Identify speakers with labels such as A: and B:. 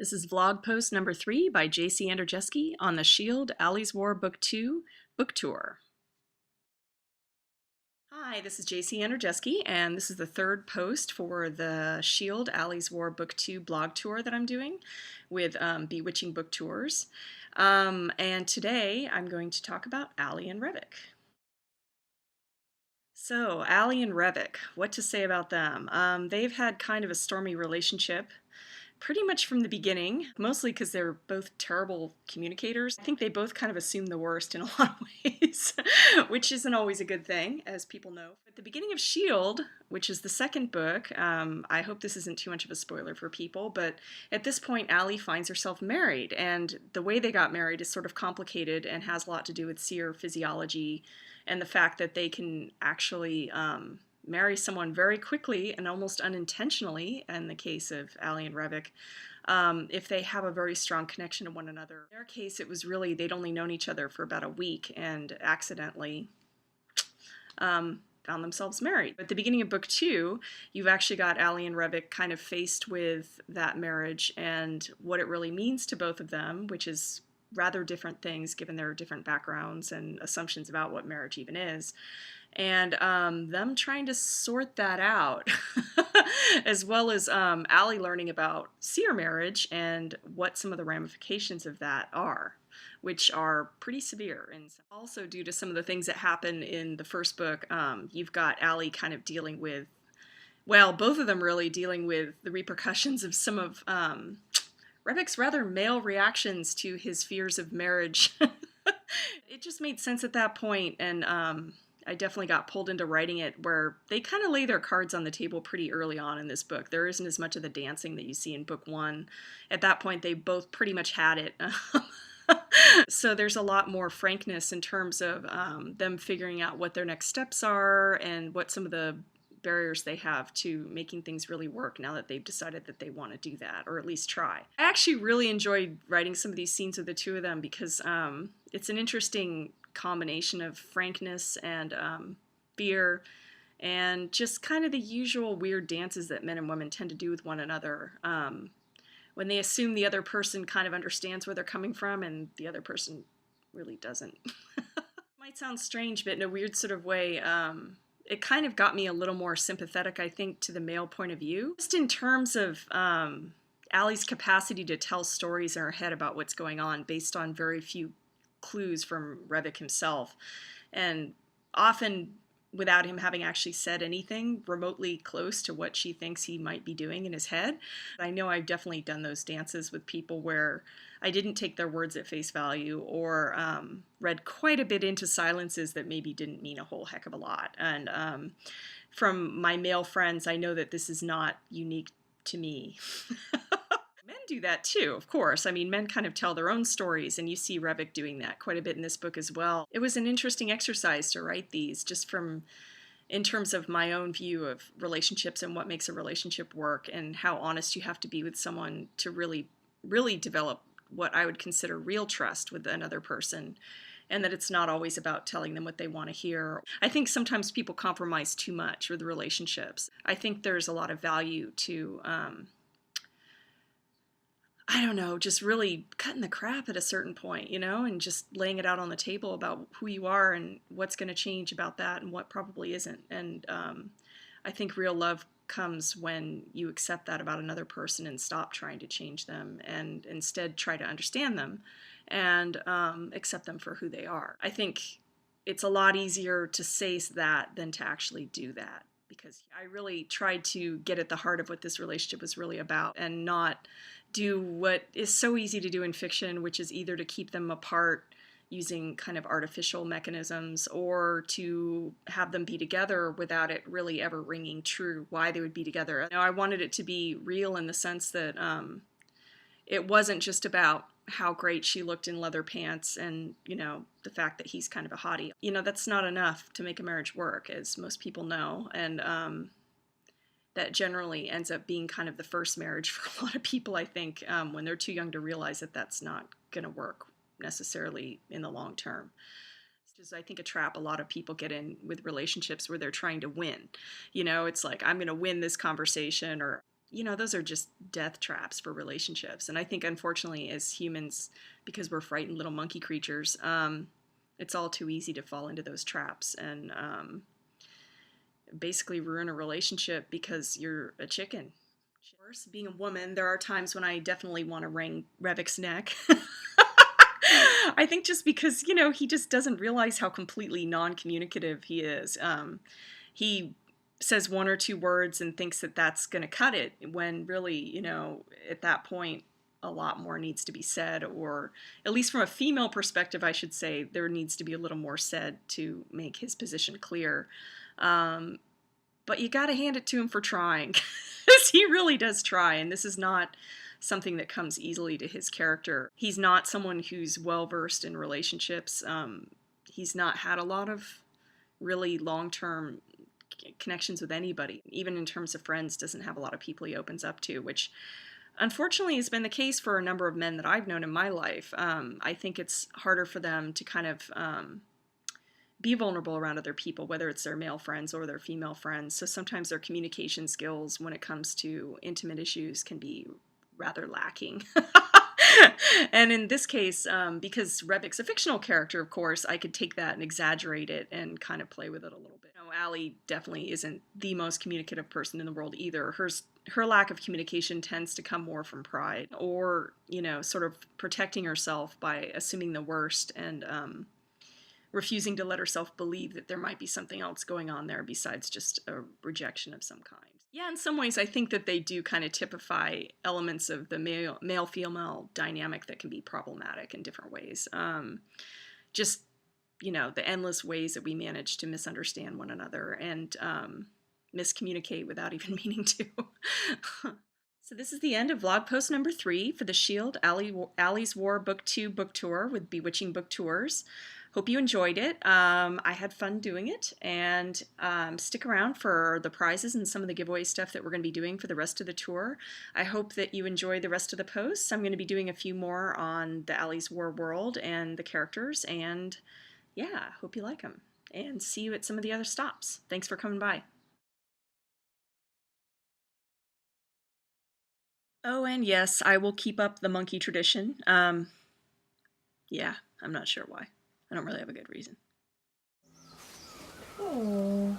A: This is vlog post number 3 by JC Andrijeski on the Shield Allie's War Book 2 book tour. Hi, this is JC Andrijeski, and this is the third post for the Shield Allie's War Book 2 blog tour that I'm doing with Bewitching Book Tours. And today I'm going to talk about Allie and Revik. So, Allie and Revik, what to say about them? They've had kind of a stormy relationship pretty much from the beginning, mostly because they're both terrible communicators. I think they both kind of assume the worst in a lot of ways, which isn't always a good thing, as people know. At the beginning of S.H.I.E.L.D., which is the second book, I hope this isn't too much of a spoiler for people, but at this point, Allie finds herself married, and the way they got married is sort of complicated and has a lot to do with seer physiology and the fact that they can actually marry someone very quickly and almost unintentionally, in the case of Allie and Revik, if they have a very strong connection to one another. In their case, it was really they'd only known each other for about a week and accidentally found themselves married. At the beginning of book 2, you've actually got Allie and Revik kind of faced with that marriage and what it really means to both of them, which is rather different things given their different backgrounds and assumptions about what marriage even is. And them trying to sort that out, as well as Allie learning about seer marriage and what some of the ramifications of that are, which are pretty severe. And also due to some of the things that happen in the first book, you've got Allie kind of dealing with, well, both of them really dealing with the repercussions of some of Revik's rather male reactions to his fears of marriage. It just made sense at that point, and I definitely got pulled into writing it where they kind of lay their cards on the table pretty early on in this book. There isn't as much of the dancing that you see in book 1. At that point, they both pretty much had it. So there's a lot more frankness in terms of them figuring out what their next steps are and what some of the barriers they have to making things really work now that they've decided that they want to do that, or at least try. I actually really enjoyed writing some of these scenes with the two of them because it's an interesting combination of frankness and fear and just kind of the usual weird dances that men and women tend to do with one another when they assume the other person kind of understands where they're coming from and the other person really doesn't. Might sound strange, but in a weird sort of way, it kind of got me a little more sympathetic, I think, to the male point of view. Just in terms of Allie's capacity to tell stories in her head about what's going on based on very few clues from Revik himself, and often without him having actually said anything remotely close to what she thinks he might be doing in his head. I know I've definitely done those dances with people where I didn't take their words at face value or read quite a bit into silences that maybe didn't mean a whole heck of a lot. And from my male friends, I know that this is not unique to me. Men do that too, of course. I mean, men kind of tell their own stories, and you see Revik doing that quite a bit in this book as well. It was an interesting exercise to write these, just from in terms of my own view of relationships and what makes a relationship work and how honest you have to be with someone to really, really develop what I would consider real trust with another person, and that it's not always about telling them what they want to hear. I think sometimes people compromise too much with relationships. I think there's a lot of value to I don't know, just really cutting the crap at a certain point, and just laying it out on the table about who you are and what's going to change about that and what probably isn't. And I think real love comes when you accept that about another person and stop trying to change them and instead try to understand them and accept them for who they are. I think it's a lot easier to say that than to actually do that, because I really tried to get at the heart of what this relationship was really about and not do what is so easy to do in fiction, which is either to keep them apart using kind of artificial mechanisms or to have them be together without it really ever ringing true why they would be together. I wanted it to be real in the sense that it wasn't just about how great she looked in leather pants and, the fact that he's kind of a hottie. That's not enough to make a marriage work, as most people know. And that generally ends up being kind of the first marriage for a lot of people, I think, when they're too young to realize that that's not going to work necessarily in the long term. It's, I think, a trap a lot of people get in with relationships where they're trying to win. It's like, I'm going to win this conversation, or those are just death traps for relationships. And I think, unfortunately, as humans, because we're frightened little monkey creatures, it's all too easy to fall into those traps and basically ruin a relationship because you're a chicken. Of course, being a woman, there are times when I definitely want to wring Revik's neck. I think just because, he just doesn't realize how completely non-communicative he is. He says one or two words and thinks that that's going to cut it, when really, at that point, a lot more needs to be said, or at least from a female perspective, I should say, there needs to be a little more said to make his position clear. But you got to hand it to him for trying, because he really does try, and this is not something that comes easily to his character. He's not someone who's well-versed in relationships. He's not had a lot of really long-term connections with anybody. Even in terms of friends, doesn't have a lot of people he opens up to, which unfortunately has been the case for a number of men that I've known in my life. I think it's harder for them to kind of be vulnerable around other people, whether it's their male friends or their female friends. So sometimes their communication skills when it comes to intimate issues can be rather lacking. And in this case, because Revik's a fictional character, of course, I could take that and exaggerate it and kind of play with it a little bit. Allie definitely isn't the most communicative person in the world either. Her lack of communication tends to come more from pride, or, sort of protecting herself by assuming the worst and refusing to let herself believe that there might be something else going on there besides just a rejection of some kind. Yeah, in some ways, I think that they do kind of typify elements of the male-female dynamic that can be problematic in different ways. Just, the endless ways that we manage to misunderstand one another and miscommunicate without even meaning to. So this is the end of vlog post number 3 for the Shield Allie's War Book 2 book tour with Bewitching Book Tours. Hope you enjoyed it. I had fun doing it, and stick around for the prizes and some of the giveaway stuff that we're going to be doing for the rest of the tour. I hope that you enjoy the rest of the posts. I'm going to be doing a few more on the Allie's War world and the characters, and yeah, hope you like them. And see you at some of the other stops. Thanks for coming by. Oh, and yes, I will keep up the monkey tradition. Yeah, I'm not sure why. I don't really have a good reason.
B: Oh.